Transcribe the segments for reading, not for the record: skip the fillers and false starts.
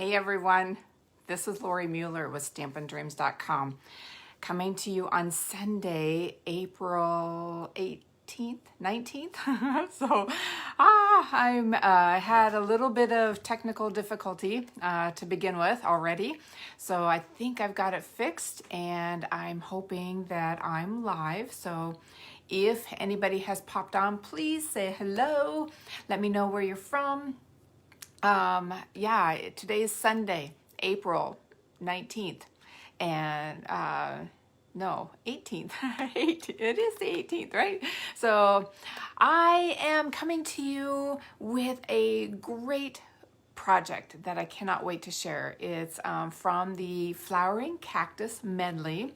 Hey everyone, this is Lori Mueller with StampinDreams.com, coming to you on Sunday, April 18th, 19th. So I'm had a little bit of technical difficulty to begin with already. So I think I've got it fixed and I'm hoping that I'm live. So if anybody has popped on, please say hello. Let me know where you're from. Today is Sunday, April 19th, and no, 18th. It is the 18th, right? So I am coming to you with a great project that I cannot wait to share. It's from the Flowering Cactus Medley.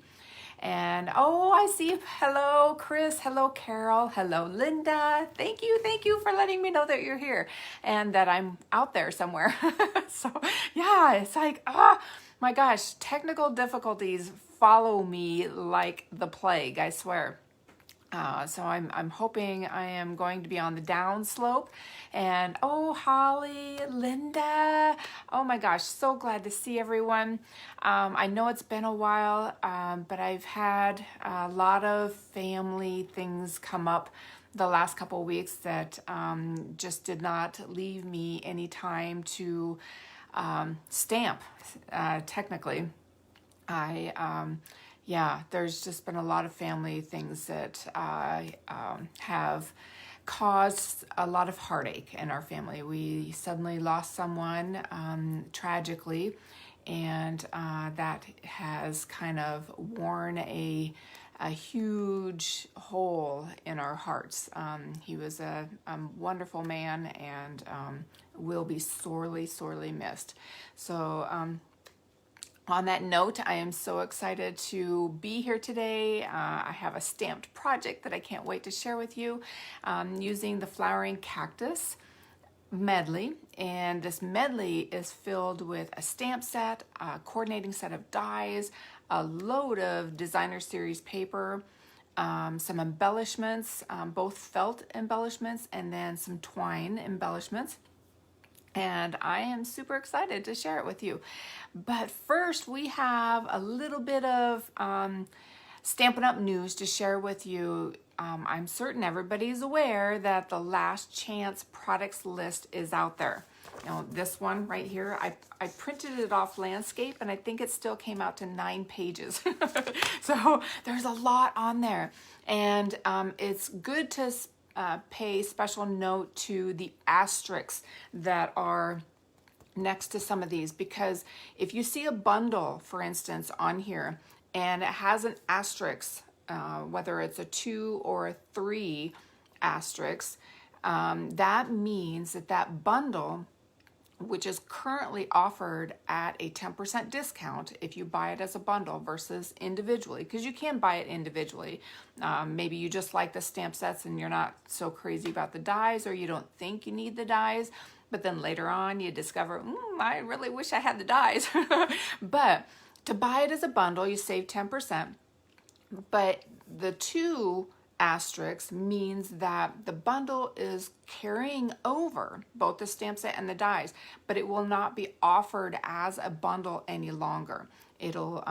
And oh, I see. Hello, Chris. Hello, Carol. Hello, Linda. Thank you for letting me know that you're here and that I'm out there somewhere. So yeah, it's like, my gosh, technical difficulties follow me like the plague, I swear. So I'm hoping I am going to be on the down slope. And oh, Holly, Linda, oh my gosh, so glad to see everyone. I know it's been a while, but I've had a lot of family things come up the last couple of weeks that just did not leave me any time to stamp, technically. There's just been a lot of family things that have caused a lot of heartache in our family. We suddenly lost someone tragically, and that has kind of worn a huge hole in our hearts. He was a wonderful man and will be sorely, sorely missed. So on that note, I am so excited to be here today. I have a stamped project that I can't wait to share with you using the Flowering Cactus Medley. And this medley is filled with a stamp set, a coordinating set of dies, a load of designer series paper, some embellishments, both felt embellishments and then some twine embellishments. And I am super excited to share it with you. But first, we have a little bit of Stampin' Up! News to share with you. I'm certain everybody's aware that the last chance products list is out there. Now, this one right here, I printed it off landscape, and I think it still came out to 9 pages. So there's a lot on there. And it's good to pay special note to the asterisks that are next to some of these, because if you see a bundle, for instance, on here and it has an asterisk, whether it's a 2 or a 3 asterisk, that means that that bundle, which is currently offered at a 10% discount if you buy it as a bundle versus individually, because you can buy it individually. Maybe you just like the stamp sets and you're not so crazy about the dies, or you don't think you need the dies, but then later on you discover, I really wish I had the dies. But to buy it as a bundle, you save 10%, but the 2 asterisk means that the bundle is carrying over both the stamp set and the dies, but it will not be offered as a bundle any longer. It'll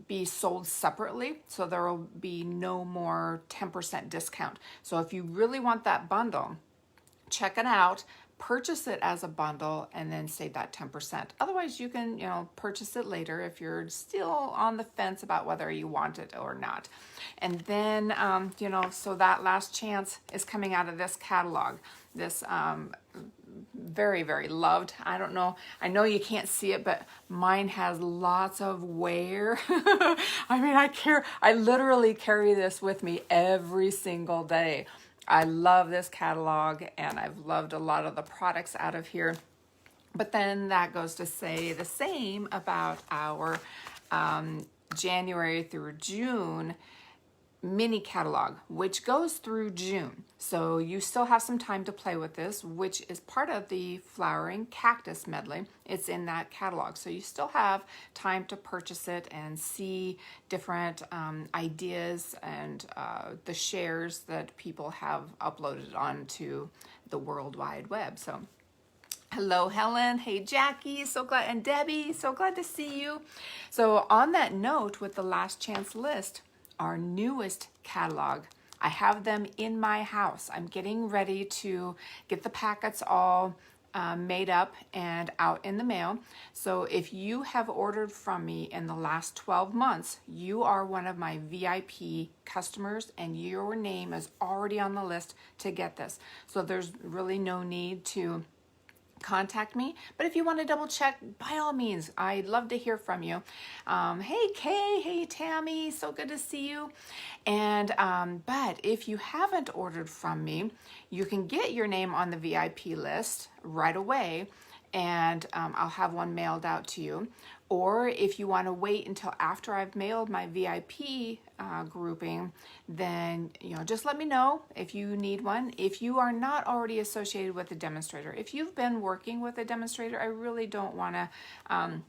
be sold separately, so there will be no more 10% discount. So if you really want that bundle, check it out, purchase it as a bundle, and then save that 10%. Otherwise, you can, purchase it later if you're still on the fence about whether you want it or not. And then, so that last chance is coming out of this catalog. This very, very loved. I don't know. I know you can't see it, but mine has lots of wear. I mean, I literally carry this with me every single day. I love this catalog, and I've loved a lot of the products out of here. But then that goes to say the same about our January through June mini catalog, which goes through June. So you still have some time to play with this, which is part of the Flowering Cactus Medley. It's in that catalog. So you still have time to purchase it and see different ideas and the shares that people have uploaded onto the World Wide Web. So Hello, Helen. Hey, Jackie. So glad. And Debbie, so glad to see you. So on that note, with the last chance list, our newest catalog, I have them in my house. I'm getting ready to get the packets all made up and out in the mail. So if you have ordered from me in the last 12 months, you are one of my VIP customers and your name is already on the list to get this. So there's really no need to contact me, but if you want to double check, by all means, I'd love to hear from you. Hey Kay, hey Tammy, so good to see you. And but if you haven't ordered from me, you can get your name on the VIP list right away, and I'll have one mailed out to you. Or if you want to wait until after I've mailed my VIP grouping, then just let me know if you need one. If you are not already associated with a demonstrator, if you've been working with a demonstrator, I really don't want to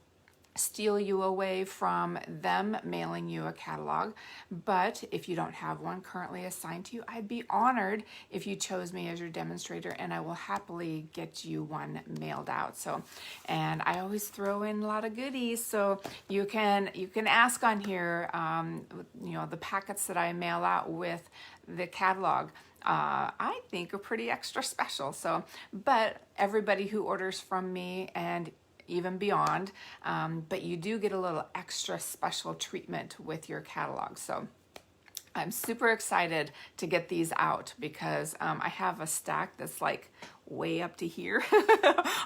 steal you away from them mailing you a catalog. But if you don't have one currently assigned to you, I'd be honored if you chose me as your demonstrator, and I will happily get you one mailed out. So, and I always throw in a lot of goodies, so you can ask on here, the packets that I mail out with the catalog. I think are pretty extra special. So, but everybody who orders from me and even beyond, but you do get a little extra special treatment with your catalog. So I'm super excited to get these out because I have a stack that's like way up to here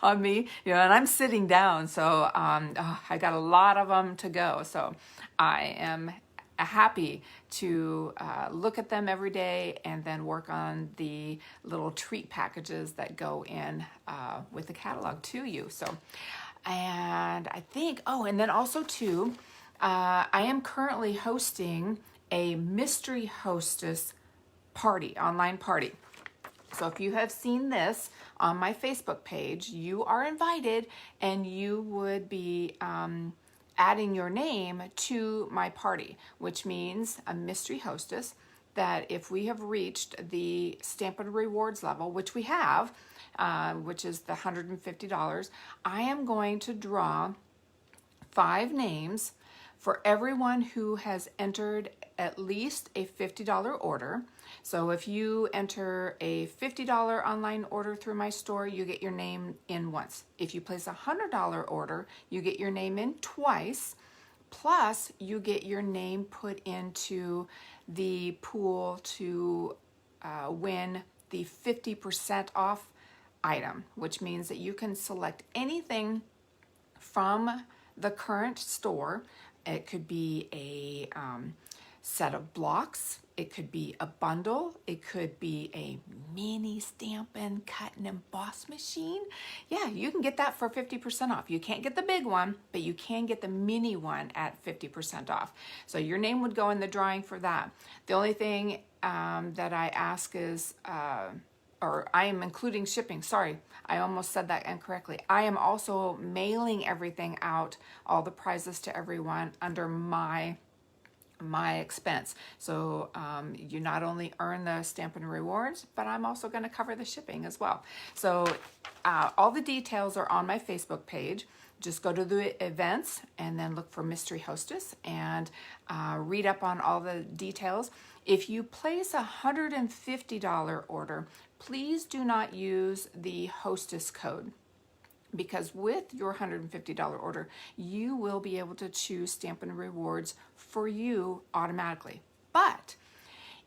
on me, and I'm sitting down, so I got a lot of them to go. So I am happy to look at them every day and then work on the little treat packages that go in with the catalog to you. So, and I think, and then also too, I am currently hosting a mystery hostess party, online party. So if you have seen this on my Facebook page, you are invited, and you would be adding your name to my party, which means a mystery hostess, that if we have reached the Stampin' Rewards level, which we have, which is the $150, I am going to draw 5 names for everyone who has entered at least a $50 order. So if you enter a $50 online order through my store, you get your name in once. If you place a $100 order, you get your name in twice, plus you get your name put into the pool to win the 50% off item, which means that you can select anything from the current store. It could be a set of blocks, it could be a bundle, it could be a mini Stampin' cut and emboss machine. Yeah, you can get that for 50% off. You can't get the big one, but you can get the mini one at 50% off. So your name would go in the drawing for that. The only thing that I ask is, or I am including shipping. Sorry, I almost said that incorrectly. I am also mailing everything out, all the prizes to everyone under my expense. So you not only earn the Stampin' Rewards, but I'm also going to cover the shipping as well. So all the details are on my Facebook page. Just go to the events and then look for Mystery Hostess and read up on all the details. If you place a $150 order, please do not use the hostess code, because with your $150 order, you will be able to choose Stampin' Rewards for you automatically. But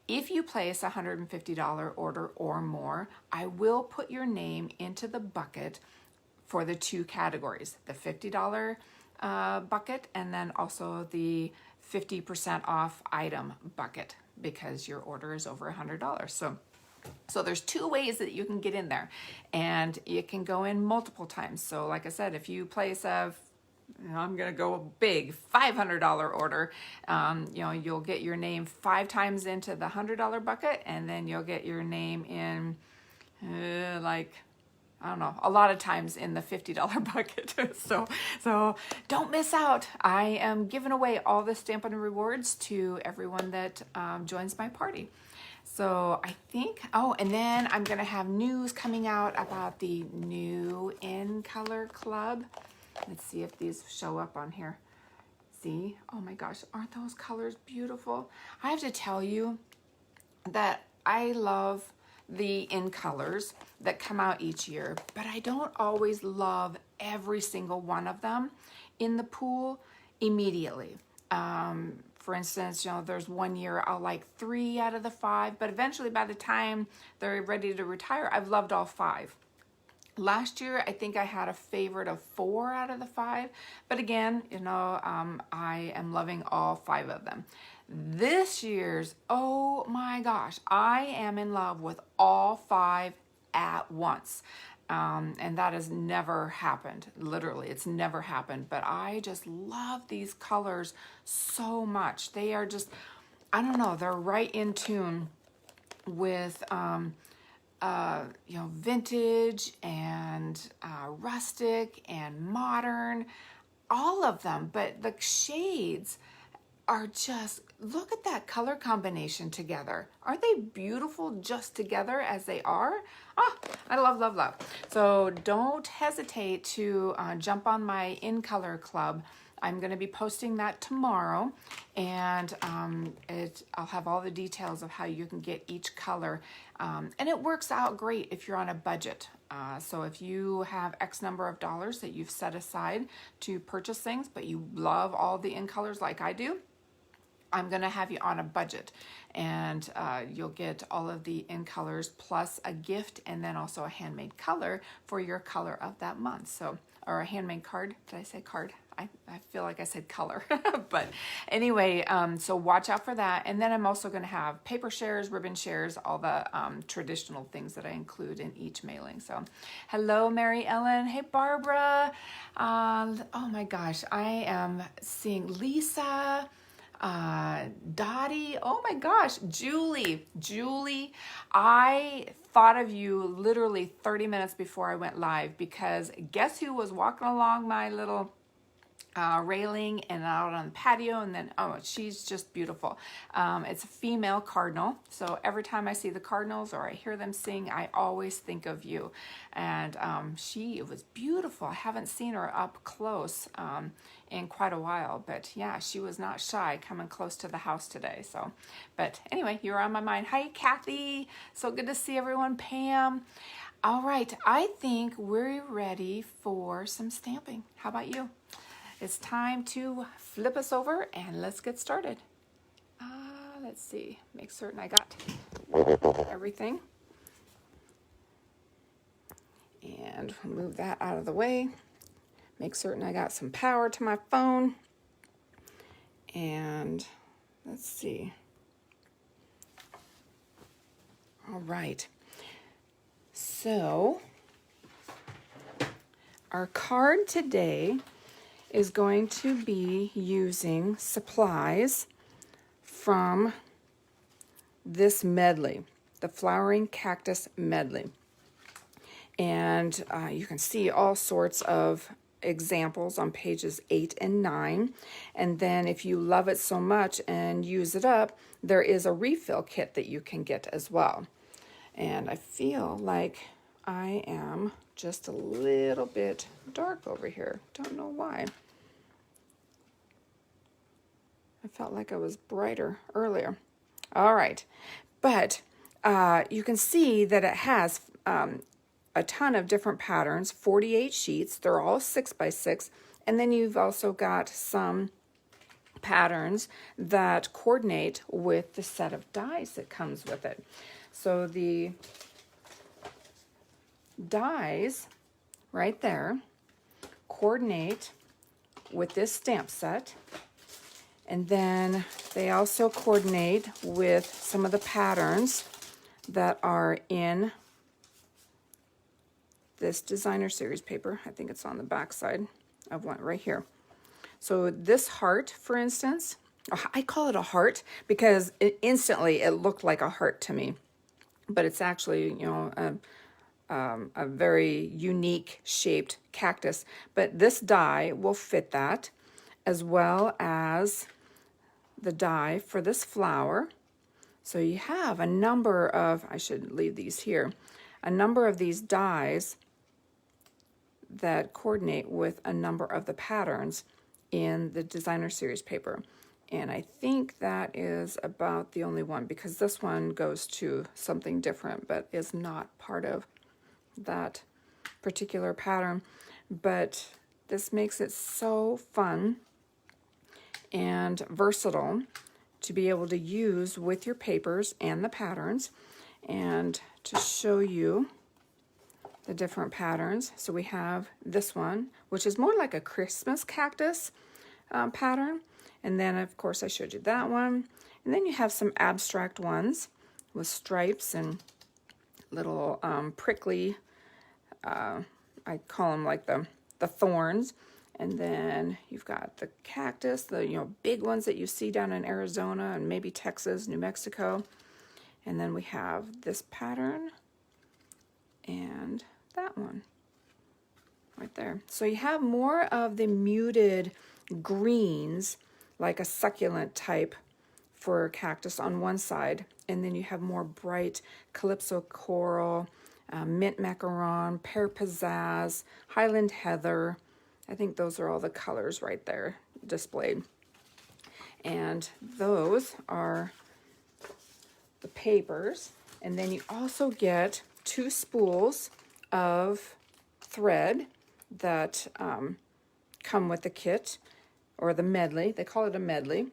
if you place a $150 order or more, I will put your name into the bucket for the 2 categories, the $50 bucket and then also the 50% off item bucket, because your order is over $100. So there's 2 ways that you can get in there, and it can go in multiple times. So like I said, if you place I'm going to go big, $500 order, you'll get your name 5 times into the $100 bucket, and then you'll get your name in a lot of times in the $50 bucket. So don't miss out. I am giving away all the Stampin' Rewards to everyone that joins my party. So I think, oh, and then I'm gonna have news coming out about the new In Color Club. Let's see if these show up on here. See, oh my gosh, aren't those colors beautiful? I have to tell you that I love the In Colors that come out each year, but I don't always love every single one of them in the pool immediately. For instance, you know, there's one year I'll like 3 out of the 5, but eventually by the time they're ready to retire, I've loved all 5. Last year, I think I had a favorite of 4 out of the 5, but again, you know, I am loving all 5 of them. This year's, oh my gosh, I am in love with all 5 at once. And that has never happened. Literally, it's never happened. But I just love these colors so much. They are just, I don't know, they're right in tune with, you know, vintage and rustic and modern, all of them. But the shades are just, look at that color combination together. Aren't they beautiful just together as they are? Ah, I love, love, love. So don't hesitate to jump on my In Color Club. I'm going to be posting that tomorrow, and I'll have all the details of how you can get each color. And it works out great if you're on a budget. So if you have X number of dollars that you've set aside to purchase things, but you love all the In Colors like I do, I'm going to have you on a budget, and you'll get all of the In Colors plus a gift, and then also a handmade color for your color of that month. So, or a handmade card. Did I say card? I feel like I said color. But anyway, so watch out for that. And then I'm also going to have paper shares, ribbon shares, all the traditional things that I include in each mailing. So hello, Mary Ellen. Hey, Barbara. Oh my gosh, I am seeing Lisa. Dottie, oh my gosh, Julie, I thought of you literally 30 minutes before I went live, because guess who was walking along my little railing and out on the patio, and then, oh, she's just beautiful. It's a female cardinal, so every time I see the cardinals or I hear them sing, I always think of you. And she was beautiful. I haven't seen her up close in quite a while, but yeah, she was not shy coming close to the house today. So, but anyway, you were on my mind. Hi, Kathy. So good to see everyone. Pam. All right, I think we're ready for some stamping. How about you? It's time to flip us over and let's get started. Let's see, make certain I got everything. And move that out of the way. Make certain I got some power to my phone. And let's see. All right. So our card today is going to be using supplies from this medley, the Flowering Cactus Medley. And you can see all sorts of examples on pages 8 and 9. And then if you love it so much and use it up, there is a refill kit that you can get as well. And I feel like I am just a little bit dark over here. Don't know why. I felt like I was brighter earlier. All right. But you can see that it has a ton of different patterns, 48 sheets. They're all 6x6. And then you've also got some patterns that coordinate with the set of dies that comes with it. So the dies right there coordinate with this stamp set. And then they also coordinate with some of the patterns that are in this designer series paper. I think it's on the back side of one right here. So this heart, for instance, I call it a heart because instantly it looked like a heart to me, but it's actually, you know, a very unique shaped cactus. But this die will fit that, as well as the die for this flower. So you have a number of, I should leave these here, a number of these dies that coordinate with a number of the patterns in the designer series paper. And I think that is about the only one, because this one goes to something different but is not part of that particular pattern. But this makes it so fun and versatile to be able to use with your papers and the patterns. And to show you the different patterns, so we have this one, which is more like a Christmas cactus pattern. And then, of course, I showed you that one. And then you have some abstract ones with stripes and little prickly, I call them like the thorns. And then you've got the cactus, the big ones that you see down in Arizona and maybe Texas, New Mexico. And then we have this pattern and that one right there. So you have more of the muted greens, like a succulent type for cactus on one side, and then you have more bright Calypso coral, mint macaron, Pear Pizzazz, Highland Heather. I think those are all the colors right there displayed. And those are the papers. And then you also get 2 spools of thread that come with the kit, or the medley. They call it a medley.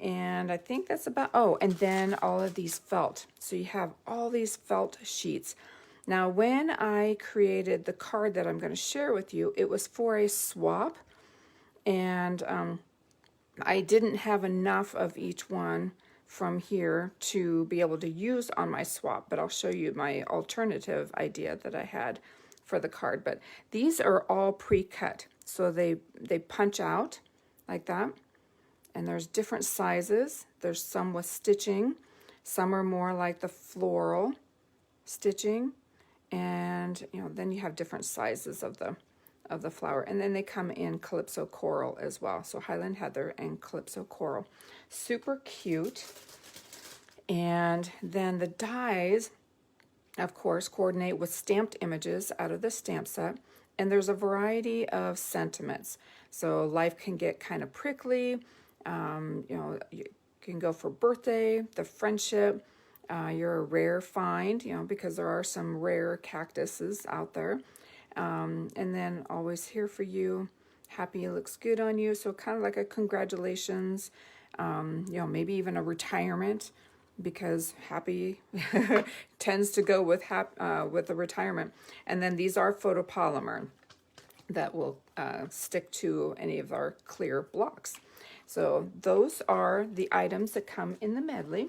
And I think that's about, oh, and then all of these felt. So you have all these felt sheets. Now, when I created the card that I'm going to share with you, it was for a swap. And I didn't have enough of each one from here to be able to use on my swap, but I'll show you my alternative idea that I had for the card. But these are all pre-cut, so they punch out like that, and there's different sizes. There's some with stitching, some are more like the floral stitching, and then you have different sizes of the flower. And then they come in Calypso coral as well, so Highland Heather and Calypso coral. Super cute. And then the dies, of course, coordinate with stamped images out of the stamp set. And there's a variety of sentiments. So life can get kind of prickly. You can go for birthday, the friendship. You're a rare find, because there are some rare cactuses out there. And then always here for you. Happy looks good on you. So kind of like a congratulations, maybe even a retirement, because happy tends to go with the retirement. And then these are photopolymer that will stick to any of our clear blocks. So those are the items that come in the medley.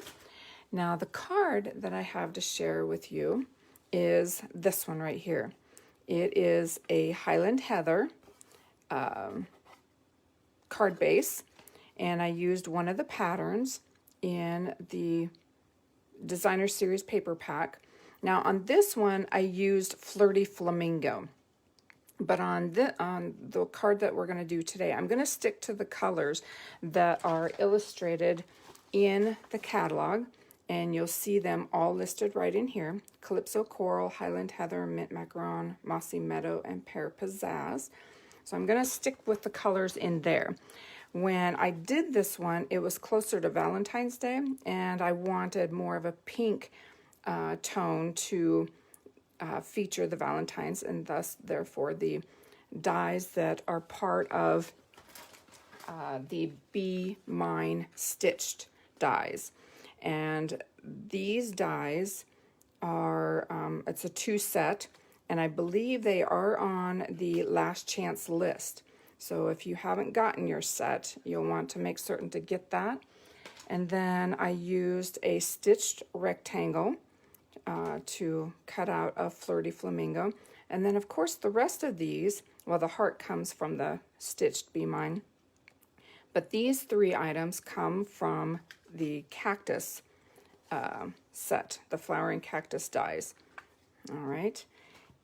Now the card that I have to share with you is this one right here. It is a Highland Heather card base, and I used one of the patterns in the designer series paper pack. Now on this one I used Flirty Flamingo, but on the card that we're going to do today, I'm going to stick to the colors that are illustrated in the catalog, and you'll see them all listed right in here. Calypso coral, Highland Heather, mint macaron, mossy meadow, and Pear Pizzazz. So I'm going to stick with the colors in there. When I did this one, it was closer to Valentine's Day, and I wanted more of a pink tone to feature the Valentines, and thus, therefore, the dies that are part of the Be Mine stitched dies. And these dies are, it's a 2 set, and I believe they are on the last chance list. So if you haven't gotten your set, you'll want to make certain to get that. And then I used a stitched rectangle to cut out a Flirty Flamingo. And then, of course, the rest of these, well, the heart comes from the stitched Be Mine. But these 3 items come from the cactus set, the Flowering Cactus dies. All right.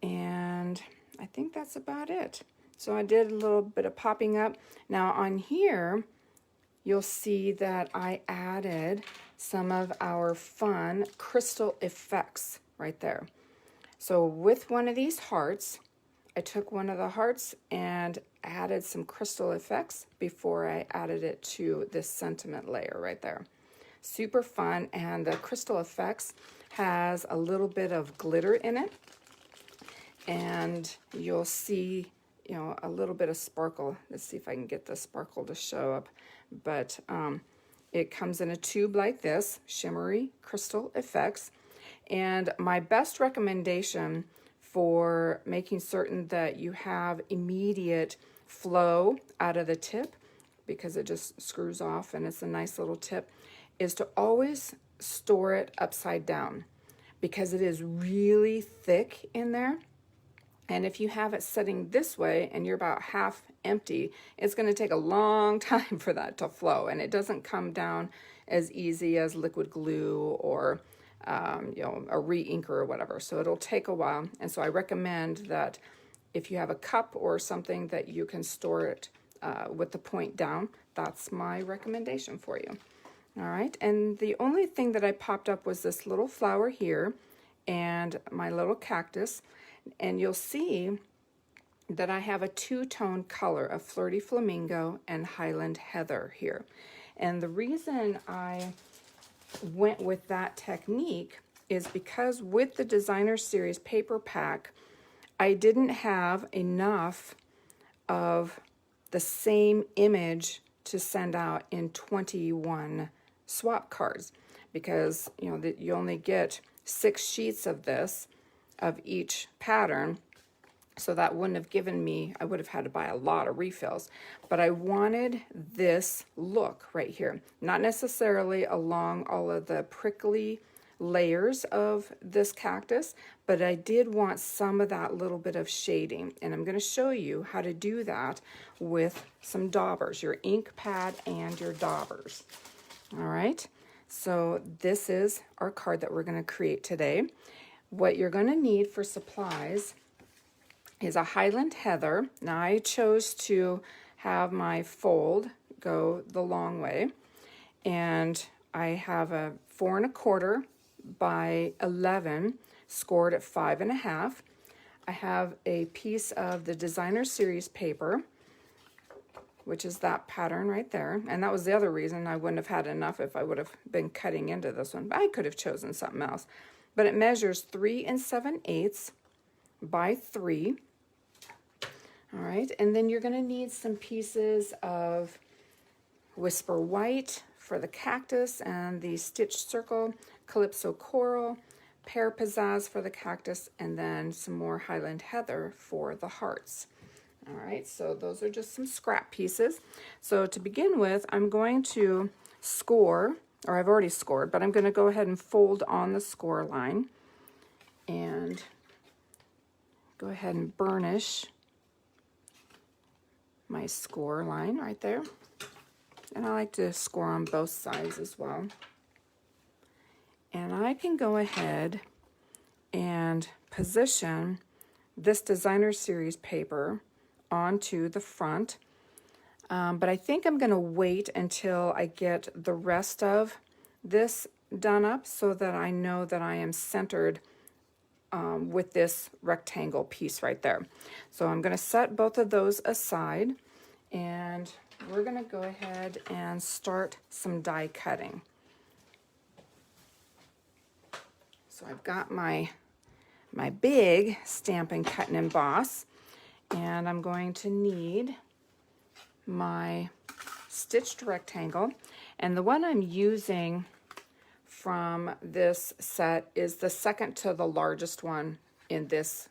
And I think that's about it. So I did a little bit of popping up. Now on here, you'll see that I added some of our fun crystal effects right there. So with one of these hearts, I took one of the hearts and added some crystal effects before I added it to this sentiment layer right there. Super fun, and the crystal effects has a little bit of glitter in it, and you'll see, you know, a little bit of sparkle. Let's see if I can get the sparkle to show up. But it comes in a tube like this, Shimmery Crystal Effects. And my best recommendation for making certain that you have immediate flow out of the tip, because it just screws off and it's a nice little tip, is to always store it upside down, because it is really thick in there. And if you have it sitting this way and you're about half empty, it's going to take a long time for that to flow, and it doesn't come down as easy as liquid glue or you know, a re-inker or whatever. So it'll take a while, and so I recommend that if you have a cup or something that you can store it with the point down, that's my recommendation for you. All right, and the only thing that I popped up was this little flower here and my little cactus. And you'll see that I have a two-tone color of Flirty Flamingo and Highland Heather here. And the reason I went with that technique is because with the Designer Series paper pack, I didn't have enough of the same image to send out in 21 swap cards, because you know that you only get 6 sheets of this, of each pattern, so that wouldn't have given me, I would have had to buy a lot of refills. But I wanted this look right here, not necessarily along all of the prickly layers of this cactus, but I did want some of that little bit of shading, and I'm going to show you how to do that with some daubers, your ink pad and your daubers. All right, so this is our card that we're going to create today. What you're going to need for supplies is a Highland Heather. Now I chose to have my fold go the long way, and I have a 4 1/4 by 11 scored at 5 1/2. I have a piece of the Designer Series paper, which is that pattern right there, and that was the other reason I wouldn't have had enough if I would have been cutting into this one. I could have chosen something else. But it measures 3 7/8 by 3. All right, and then you're going to need some pieces of Whisper White for the cactus and the Stitched Circle, Calypso Coral, Pear Pizzazz for the cactus, and then some more Highland Heather for the hearts. All right, so those are just some scrap pieces. So to begin with, I'm going to score, or I've already scored, but I'm going to go ahead and fold on the score line and go ahead and burnish my score line right there. And I like to score on both sides as well. And I can go ahead and position this Designer Series paper onto the front. But I think I'm going to wait until I get the rest of this done up so that I know that I am centered with this rectangle piece right there. So I'm going to set both of those aside, and we're going to go ahead and start some die cutting. So I've got my big Stampin' Cut and Emboss, and I'm going to need my stitched rectangle, and the one I'm using from this set is the second to the largest one in this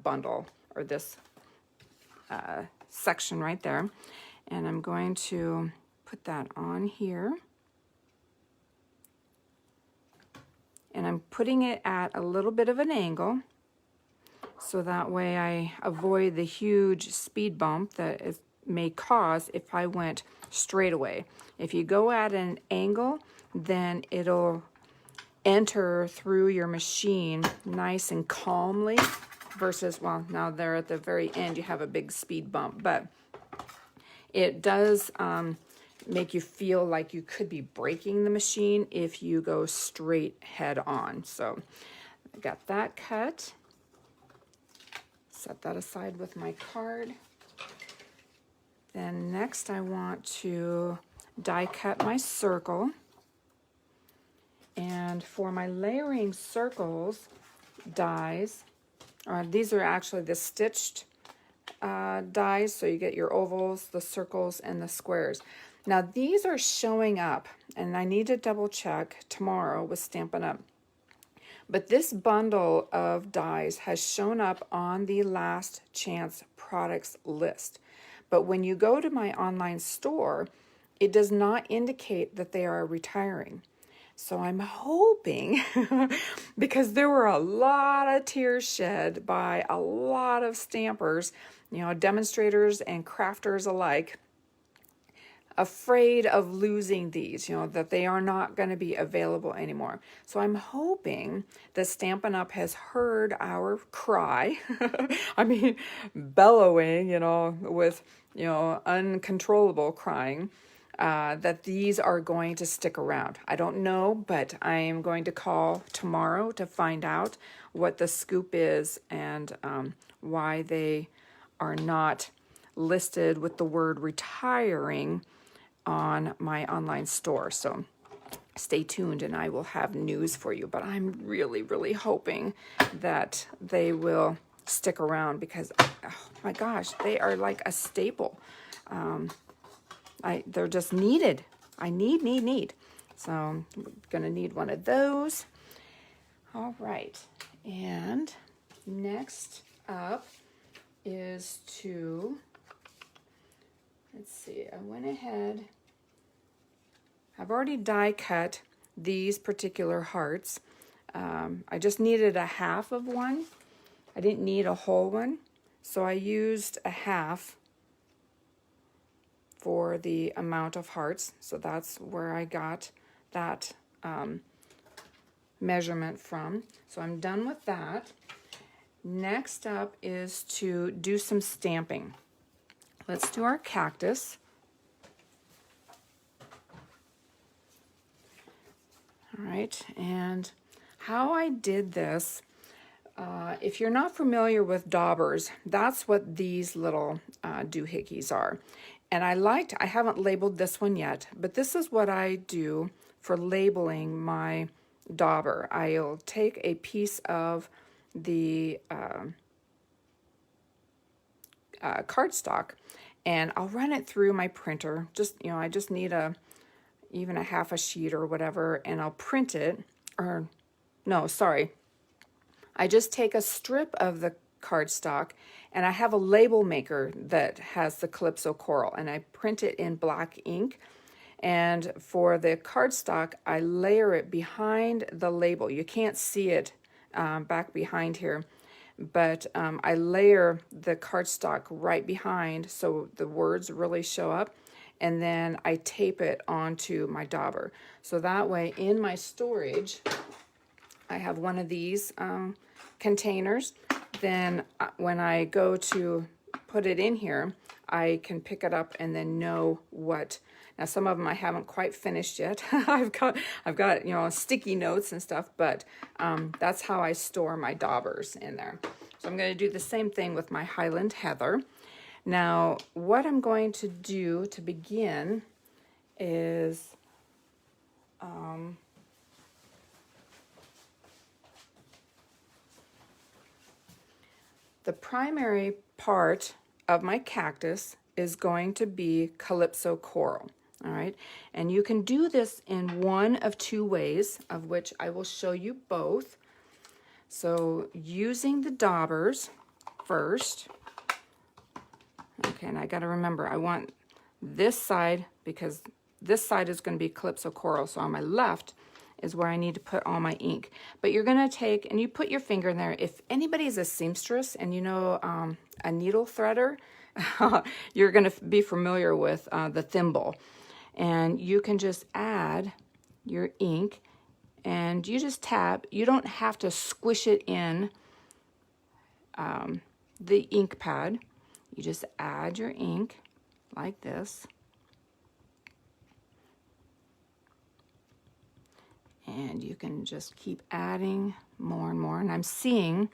bundle, or this section right there. And I'm going to put that on here, and I'm putting it at a little bit of an angle so that way I avoid the huge speed bump that it may cause if I went straight away. If you go at an angle, then it'll enter through your machine nice and calmly versus, well, now there at the very end you have a big speed bump, but it does make you feel like you could be breaking the machine if you go straight head on. So I got that cut. Set that aside with my card. Then next I want to die cut my circle. And for my layering circles dies, these are actually the stitched dies, so you get your ovals, the circles, and the squares. Now these are showing up, and I need to double check tomorrow with Stampin' Up. But this bundle of dies has shown up on the last chance products list. But when you go to my online store, it does not indicate that they are retiring. So I'm hoping, because there were a lot of tears shed by a lot of stampers, you know, demonstrators and crafters alike, afraid of losing these, you know, that they are not going to be available anymore. So I'm hoping that Stampin' Up! Has heard our cry. I mean, bellowing, you know, with, you know, uncontrollable crying. That these are going to stick around. I don't know, but I am going to call tomorrow to find out what the scoop is and why they are not listed with the word retiring on my online store. So stay tuned and I will have news for you. But I'm really, really hoping that they will stick around because, oh my gosh, they are like a staple. They're just needed. I need. So I'm going to need one of those. All right. And next up is to, let's see, I went ahead. I've already die cut these particular hearts. I just needed a half of one. I didn't need a whole one. So I used a half for the amount of hearts. So that's where I got that measurement from. So I'm done with that. Next up is to do some stamping. Let's do our cactus. All right, and how I did this, if you're not familiar with daubers, that's what these little doohickeys are. And I haven't labeled this one yet, but this is what I do for labeling my dauber. I'll take a piece of the cardstock and I'll run it through my printer. Just, you know, I just need even a half a sheet or whatever, and I'll print it, or no, sorry. I just take a strip of the cardstock and I have a label maker that has the Calypso coral and I print it in black ink. And for the cardstock, I layer it behind the label. You can't see it back behind here, but I layer the cardstock right behind so the words really show up. And then I tape it onto my dauber. So that way in my storage, I have one of these containers. Then when I go to put it in here, I can pick it up and then know what. Now some of them I haven't quite finished yet. I've got you know, sticky notes and stuff, but that's how I store my daubers in there. So I'm going to do the same thing with my Highland Heather. Now what I'm going to do to begin is the primary part of my cactus is going to be Calypso coral, all right? And you can do this in one of two ways, of which I will show you both. So using the daubers first, okay, and I gotta remember, I want this side, because this side is gonna be Calypso coral, so on my left is where I need to put all my ink. But you're gonna take, and you put your finger in there. If anybody is a seamstress and you know a needle threader, you're gonna be familiar with the thimble. And you can just add your ink and you just tap. You don't have to squish it in the ink pad. You just add your ink like this. And you can just keep adding more and more. And I'm seeing,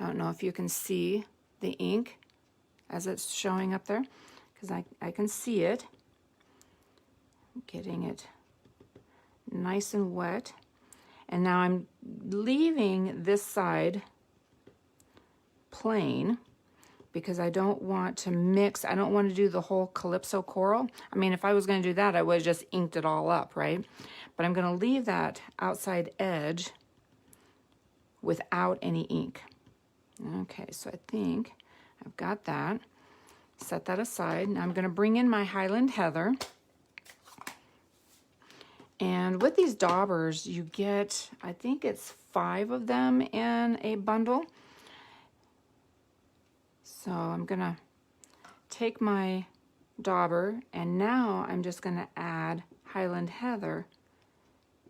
I don't know if you can see the ink as it's showing up there, because I can see it. Getting it nice and wet. And now I'm leaving this side plain because I don't want to mix. I don't want to do the whole Calypso coral. I mean, if I was going to do that, I would have just inked it all up, right? But I'm going to leave that outside edge without any ink. Okay, so I think I've got that. Set that aside. Now I'm going to bring in my Highland Heather. And with these daubers, you get, I think it's 5 of them in a bundle. So I'm going to take my dauber, and now I'm just going to add Highland Heather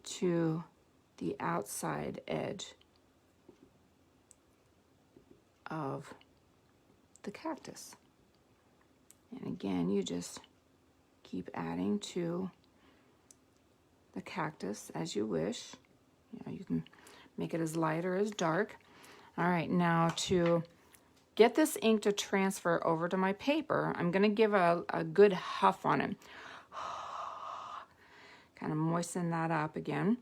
to the outside edge of the cactus. And again, you just keep adding to the cactus as you wish. You know, you can make it as light or as dark. All right, now to get this ink to transfer over to my paper, I'm going to give a good huff on it. Kind of moisten that up again.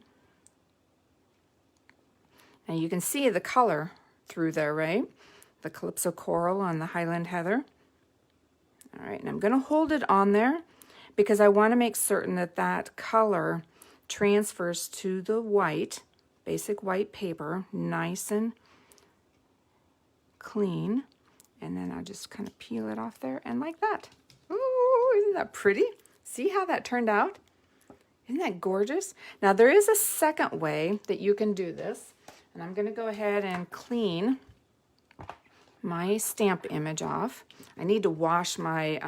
Now you can see the color through there, right? The Calypso Coral on the Highland Heather. All right, and I'm going to hold it on there because I want to make certain that that color transfers to the white, basic white paper, nice and clean. And then I'll just kind of peel it off there, and like that. Ooh, isn't that pretty? See how that turned out? Isn't that gorgeous? Now there is a second way that you can do this, and I'm going to go ahead and clean my stamp image off. I need to wash my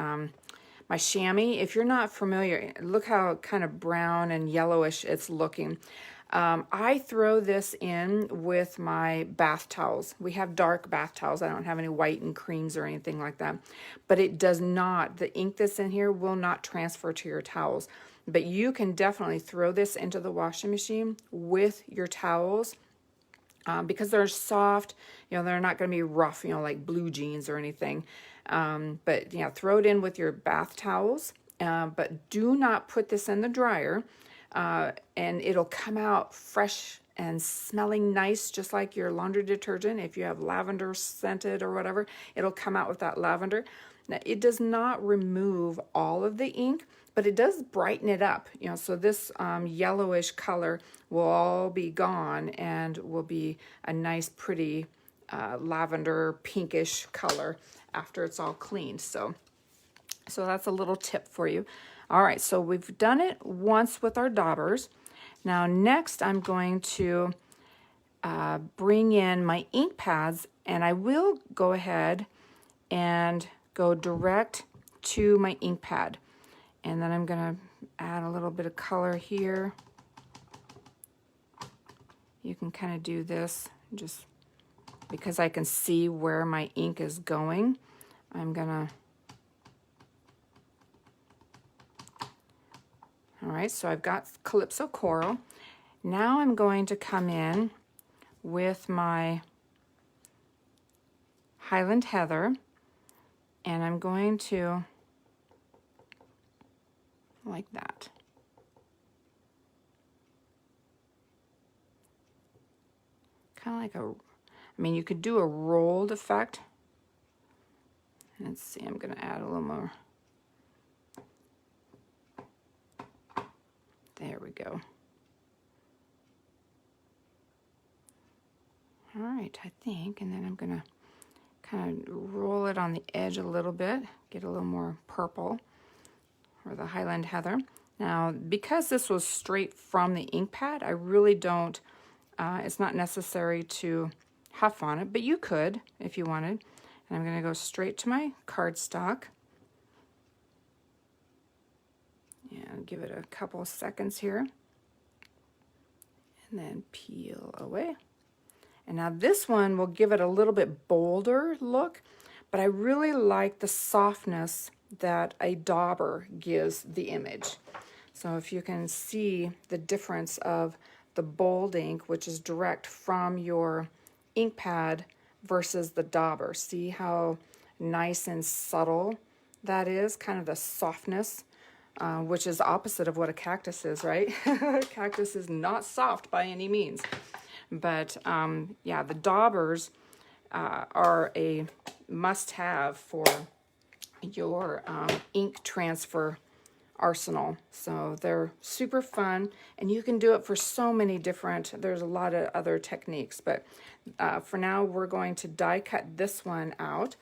my chamois. If you're not familiar, look how kind of brown and yellowish it's looking. I throw this in with my bath towels. We have dark bath towels. I don't have any white and creams or anything like that. But it does not, the ink that's in here will not transfer to your towels. But you can definitely throw this into the washing machine with your towels. Because they're soft, you know, they're not going to be rough, you know, like blue jeans or anything. But yeah, throw it in with your bath towels. But do not put this in the dryer. And it'll come out fresh and smelling nice, just like your laundry detergent. If you have lavender scented or whatever, it'll come out with that lavender. Now, it does not remove all of the ink, but it does brighten it up, you know, so this yellowish color will all be gone and will be a nice, pretty lavender pinkish color after it's all cleaned. So that's a little tip for you. All right, so we've done it once with our daubers. Now next I'm going to bring in my ink pads, and I will go ahead and go direct to my ink pad. And then I'm going to add a little bit of color here. You can kind of do this just because I can see where my ink is going. I'm going to... All right, so I've got Calypso Coral. Now I'm going to come in with my Highland Heather, and I'm going to, like that. Kind of like a, I mean, you could do a rolled effect. Let's see, I'm going to add a little more. There we go. All right, I think, and then I'm going to kind of roll it on the edge a little bit, get a little more purple, or the Highland Heather. Now, because this was straight from the ink pad, I really don't, it's not necessary to huff on it, but you could if you wanted. And I'm going to go straight to my cardstock. And give it a couple of seconds here. And then peel away. And now this one will give it a little bit bolder look, but I really like the softness that a dauber gives the image. So if you can see the difference of the bold ink, which is direct from your ink pad, versus the dauber. See how nice and subtle that is? Kind of the softness, which is opposite of what a cactus is, right? Cactus is not soft by any means. But yeah, the daubers are a must-have for your ink transfer arsenal. So they're super fun, and you can do it for so many different, there's a lot of other techniques, but for now we're going to die cut this one out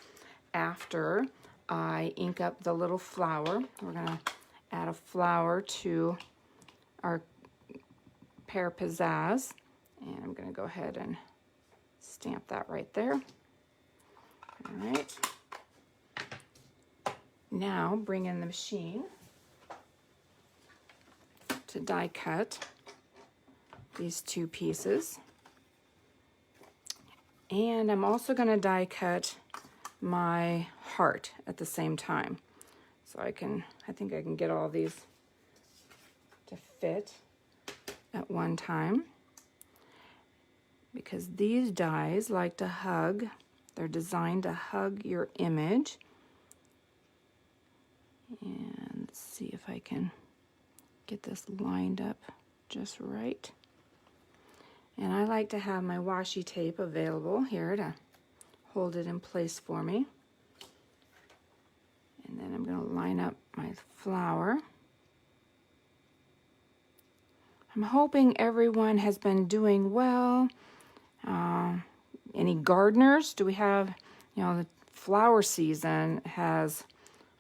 after I ink up the little flower. We're going to add a flower to our Pear Pizzazz, and I'm going to go ahead and stamp that right there. All right. Now bring in the machine to die cut these two pieces. And I'm also going to die cut my heart at the same time. So I think I can get all these to fit at one time, because these dies like to hug. They're designed to hug your image. And let's see if I can get this lined up just right. And I like to have my washi tape available here to hold it in place for me. And then I'm going to line up my flower. I'm hoping everyone has been doing well. Any gardeners? Do we have, the flower season has,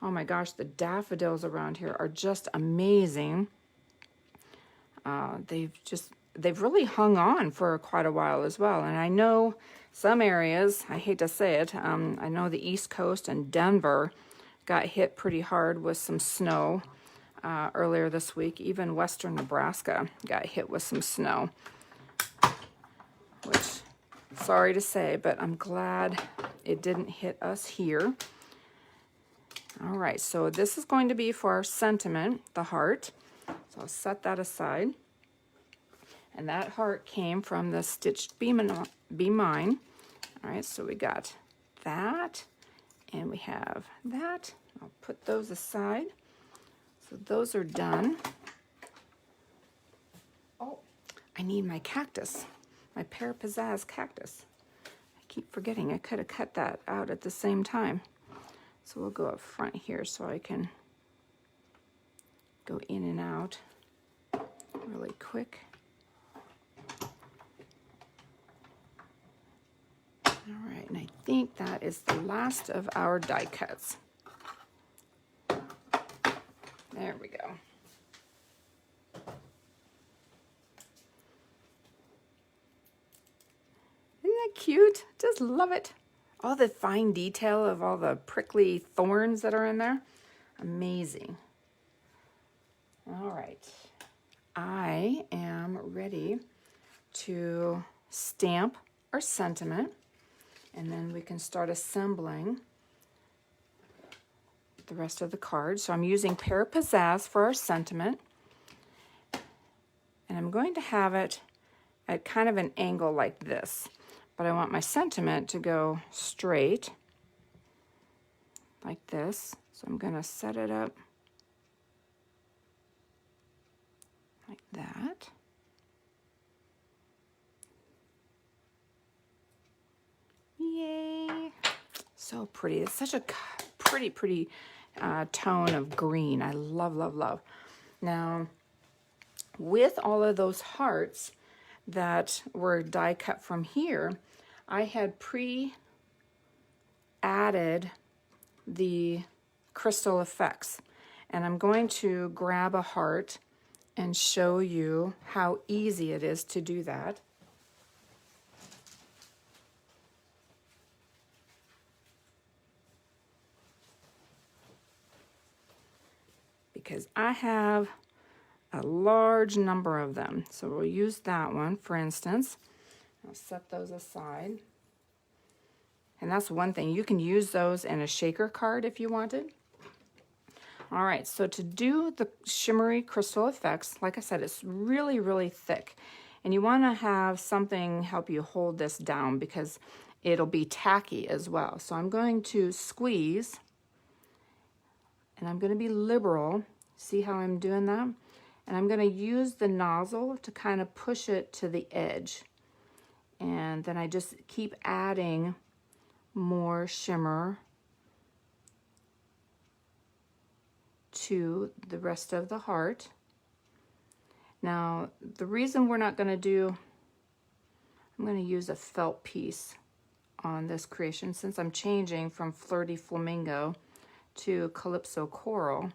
oh my gosh, the daffodils around here are just amazing. They've really hung on for quite a while as well. And I know some areas, I hate to say it, I know the East Coast and Denver got hit pretty hard with some snow earlier this week. Even western Nebraska got hit with some snow, which, sorry to say, but I'm glad it didn't hit us here. All right, so this is going to be for our sentiment, the heart. So I'll set that aside. And that heart came from the Stitched Be Mine. All right, so we got that, and we have that. I'll put those aside. So those are done. Oh, I need my cactus, my Pear Pizzazz cactus. I keep forgetting I could have cut that out at the same time. So we'll go up front here so I can go in and out really quick. All right, and I think that is the last of our die cuts. There we go. Isn't that cute? Just love it. All the fine detail of all the prickly thorns that are in there. Amazing. All right. I am ready to stamp our sentiment, and then we can start assembling the rest of the cards. So I'm using Pear Pizzazz for our sentiment, and I'm going to have it at kind of an angle like this, but I want my sentiment to go straight like this. So I'm going to set it up like that. Yay! So pretty. It's such a pretty tone of green. I love, love, love. Now, with all of those hearts that were die cut from here, I had pre-added the crystal effects. And I'm going to grab a heart and show you how easy it is to do that. Because I have a large number of them. So we'll use that one, for instance. I'll set those aside. And that's one thing. You can use those in a shaker card if you wanted. All right, so to do the shimmery crystal effects, like I said, it's really, really thick. And you want to have something help you hold this down because it'll be tacky as well. So I'm going to squeeze, and I'm going to be liberal. See how I'm doing that? And I'm going to use the nozzle to kind of push it to the edge. And then I just keep adding more shimmer to the rest of the heart. Now, the reason we're not going to do, I'm going to use a felt piece on this creation since I'm changing from Flirty Flamingo to Calypso Coral.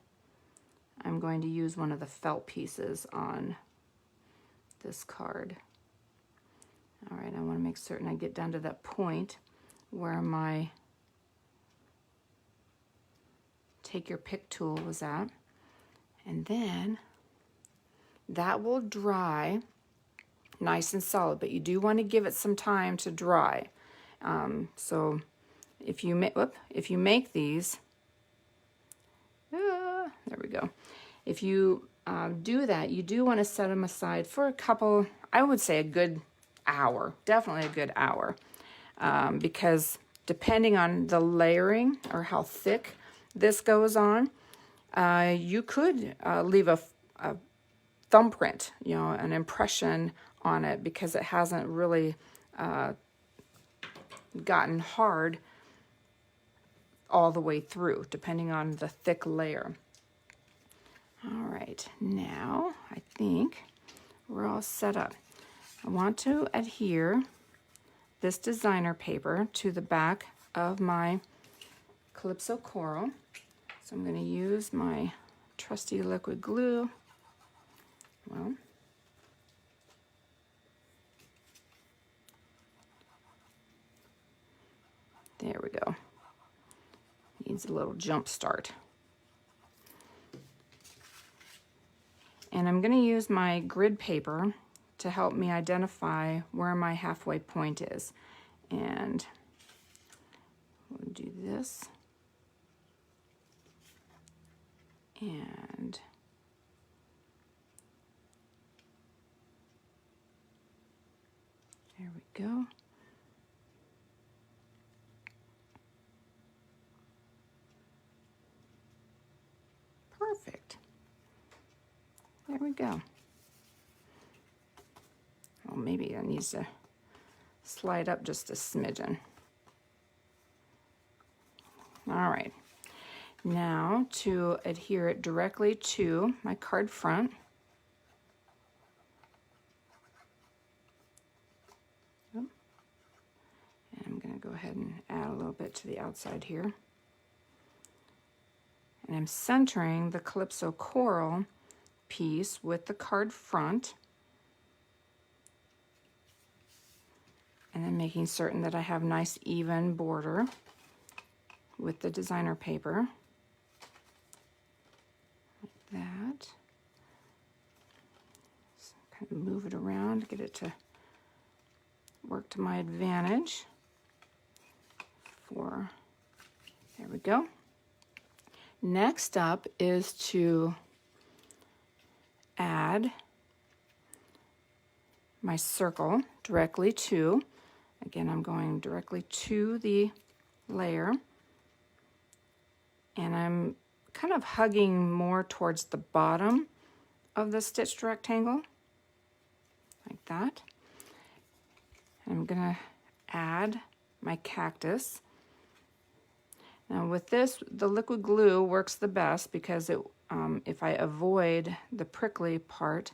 I'm going to use one of the felt pieces on this card. All right, I want to make certain I get down to that point where my take your pick tool was at. And then that will dry nice and solid, but you do want to give it some time to dry. So if you make these, there we go. If you do that, you do want to set them aside for a couple, I would say a good hour, definitely a good hour, because depending on the layering or how thick this goes on, you could leave a thumbprint, you know, an impression on it because it hasn't really gotten hard all the way through, depending on the thick layer. All right, now I think we're all set up. I want to adhere this designer paper to the back of my Calypso Coral. So I'm going to use my trusty liquid glue. Well, there we go. Needs a little jump start. And I'm going to use my grid paper to help me identify where my halfway point is. And we'll do this. And there we go. Perfect. There we go. Well, maybe it needs to slide up just a smidgen. All right. Now to adhere it directly to my card front. And I'm going to go ahead and add a little bit to the outside here. And I'm centering the Calypso Coral piece with the card front. And then making certain that I have nice even border with the designer paper. Like that. So kind of move it around, get it to work to my advantage. There we go. Next up is to add my circle directly to, again, I'm going directly to the layer, and I'm kind of hugging more towards the bottom of the stitched rectangle, like that. I'm gonna add my cactus. Now with this, the liquid glue works the best because it, if I avoid the prickly part,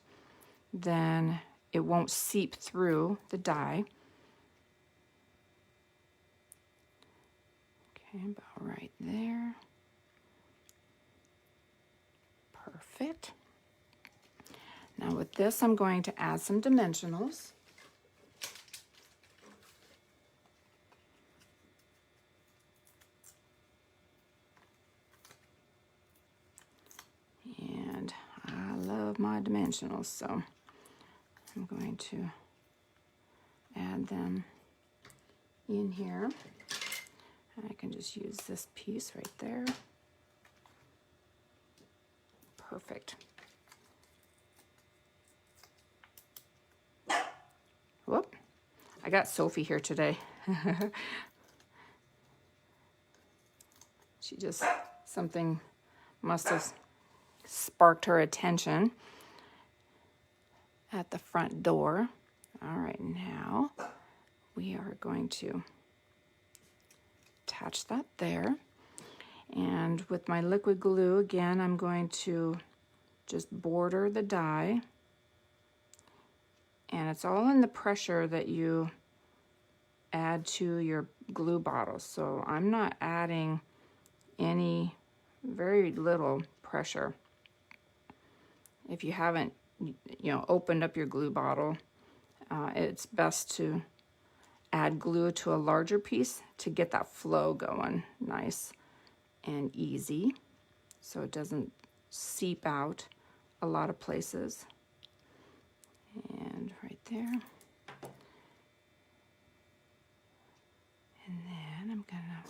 then it won't seep through the dye. Okay, about right there. Perfect. Now with this, I'm going to add some dimensionals. And I love my dimensionals, so I'm going to add them in here. And I can just use this piece right there. Perfect. I got Sophie here today. She just, something must have sparked her attention at the front door. All right, now we are going to attach that there. And with my liquid glue, again, I'm going to just border the die. And it's all in the pressure that you add to your glue bottle. So I'm not adding any, very little pressure. If you haven't, opened up your glue bottle, it's best to add glue to a larger piece to get that flow going nice and easy, so it doesn't seep out a lot of places. And right there. And then I'm gonna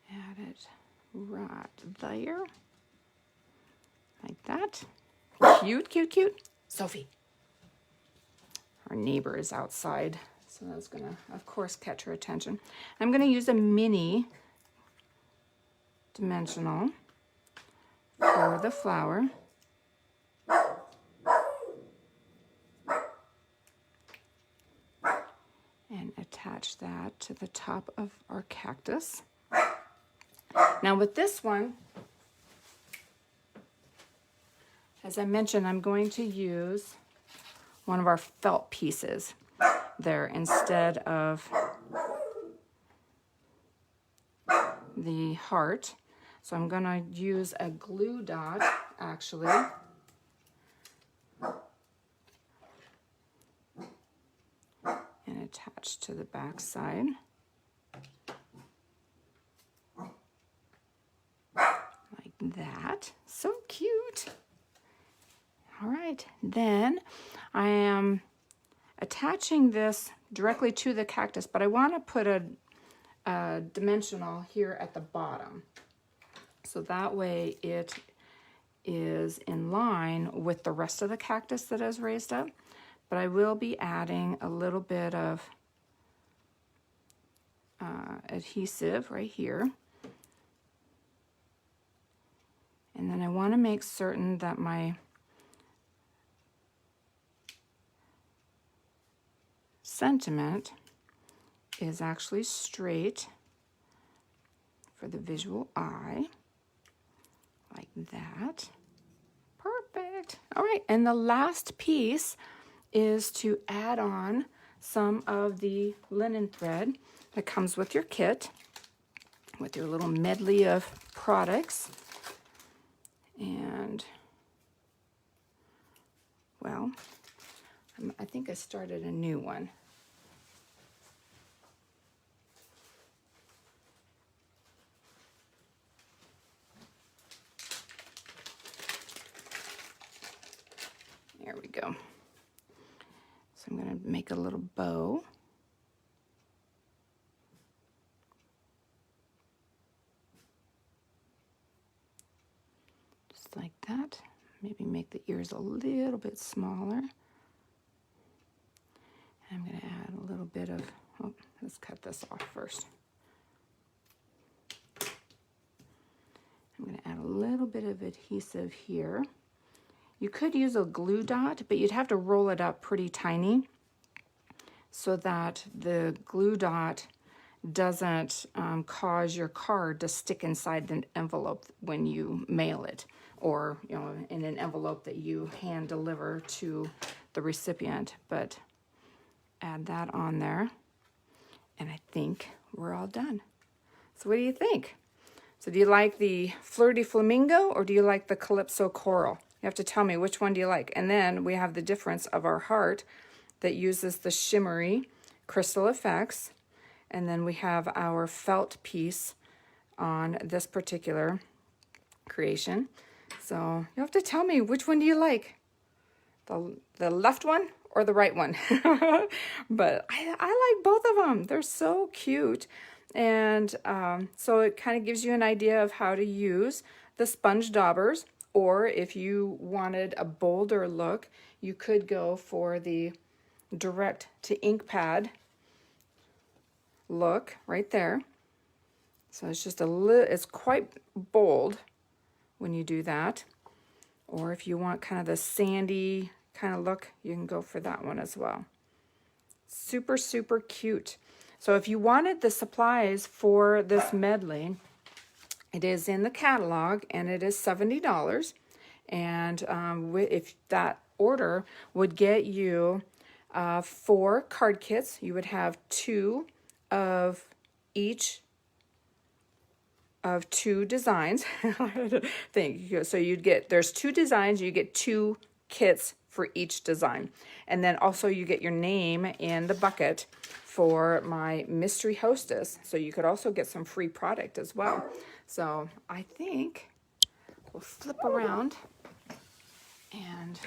add it right there, like that. Cute, cute, cute. Sophie. Our neighbor is outside, so that's gonna, of course, catch her attention. I'm gonna use a mini dimensional for the flower. And attach that to the top of our cactus. Now with this one, as I mentioned, I'm going to use one of our felt pieces there instead of the heart. So I'm going to use a glue dot, actually. And attach to the back side. Like that. So cute. All right, then I am attaching this directly to the cactus, but I want to put a dimensional here at the bottom. So that way it is in line with the rest of the cactus that is raised up. But I will be adding a little bit of adhesive right here. And then I want to make certain that my sentiment is actually straight for the visual eye, like that. Perfect. All right, and the last piece is to add on some of the linen thread that comes with your kit, with your little medley of products. And, well, I think I started a new one. There we go. So I'm going to make a little bow. Just like that. Maybe make the ears a little bit smaller. And I'm going to add a little bit of, oh, let's cut this off first. I'm going to add a little bit of adhesive here. You could use a glue dot, but you'd have to roll it up pretty tiny so that the glue dot doesn't cause your card to stick inside an envelope when you mail it, or in an envelope that you hand deliver to the recipient. But add that on there, and I think we're all done. So what do you think? So do you like the Flirty Flamingo or do you like the Calypso Coral? You have to tell me which one do you like. And then we have the difference of our heart that uses the Shimmery crystal effects. And then we have our felt piece on this particular creation. So you have to tell me which one do you like. The left one or the right one. But I like both of them. They're so cute. And so it kind of gives you an idea of how to use the sponge daubers. Or if you wanted a bolder look, you could go for the direct to ink pad look right there. So it's just a little, it's quite bold when you do that. Or if you want kind of the sandy kind of look, you can go for that one as well. Super, super cute. So if you wanted the supplies for this medley, it is in the catalog and it is $70. And if that order would get you 4 card kits, you would have 2 of each of 2 designs. So you'd get, there's 2 designs, you get 2 kits for each design. And then also you get your name in the bucket for my mystery hostess. So you could also get some free product as well. So I think we'll flip around and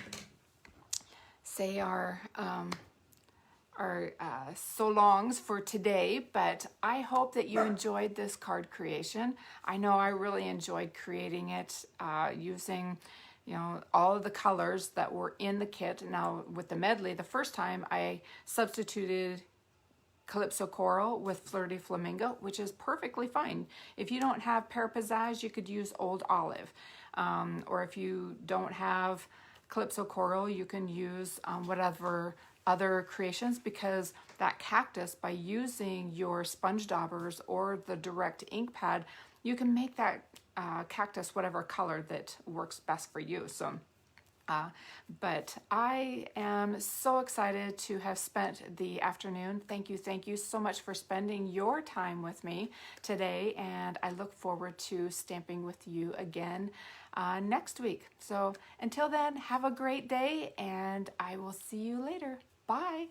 say our so longs for today, but I hope that you enjoyed this card creation. I know I really enjoyed creating it using, you know, all of the colors that were in the kit. Now with the medley, the first time I substituted Calypso Coral with Flirty Flamingo, which is perfectly fine. If you don't have Pear Pizzazz, you could use Old Olive. Or if you don't have Calypso Coral, you can use whatever other creations, because that cactus, by using your sponge daubers or the direct ink pad, you can make that cactus whatever color that works best for you. So but I am so excited to have spent the afternoon. Thank you so much for spending your time with me today, and I look forward to stamping with you again next week. So until then, have a great day, and I will see you later. Bye.